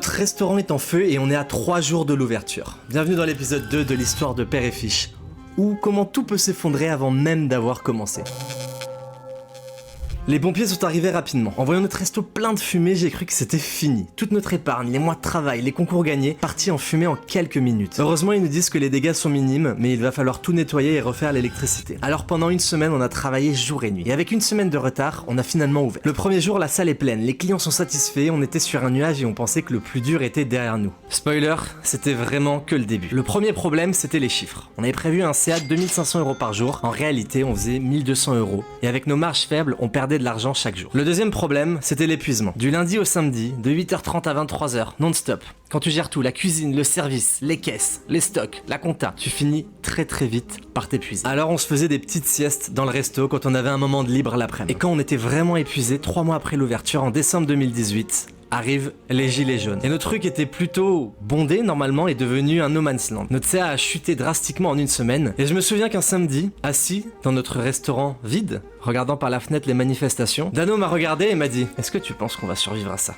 Notre restaurant est en feu et on est à 3 jours de l'ouverture. Bienvenue dans l'épisode 2 de l'histoire de Père et Fiche, ou comment tout peut s'effondrer avant même d'avoir commencé. Les pompiers sont arrivés rapidement. En voyant notre resto plein de fumée, j'ai cru que c'était fini. Toute notre épargne, les mois de travail, les concours gagnés, partis en fumée en quelques minutes. Heureusement, ils nous disent que les dégâts sont minimes, mais il va falloir tout nettoyer et refaire l'électricité. Alors pendant une semaine, on a travaillé jour et nuit. Et avec une semaine de retard, on a finalement ouvert. Le premier jour, la salle est pleine, les clients sont satisfaits, on était sur un nuage et on pensait que le plus dur était derrière nous. Spoiler, c'était vraiment que le début. Le premier problème, c'était les chiffres. On avait prévu un CA de 2500 € par jour. En réalité, on faisait 1200 €. Et avec nos marges faibles, on perdait de l'argent chaque jour. Le deuxième problème, c'était l'épuisement. Du lundi au samedi, de 8h30 à 23h, non-stop. Quand tu gères tout, la cuisine, le service, les caisses, les stocks, la compta, tu finis très vite par t'épuiser. Alors on se faisait des petites siestes dans le resto quand on avait un moment de libre l'après-midi. Et quand on était vraiment épuisé, 3 mois après l'ouverture, en décembre 2018, arrivent les gilets jaunes. Et notre truc était plutôt bondé normalement et devenu un no man's land. Notre CA a chuté drastiquement en une semaine. Et je me souviens qu'un samedi, assis dans notre restaurant vide, regardant par la fenêtre les manifestations, Dano m'a regardé et m'a dit « Est-ce que tu penses qu'on va survivre à ça ?»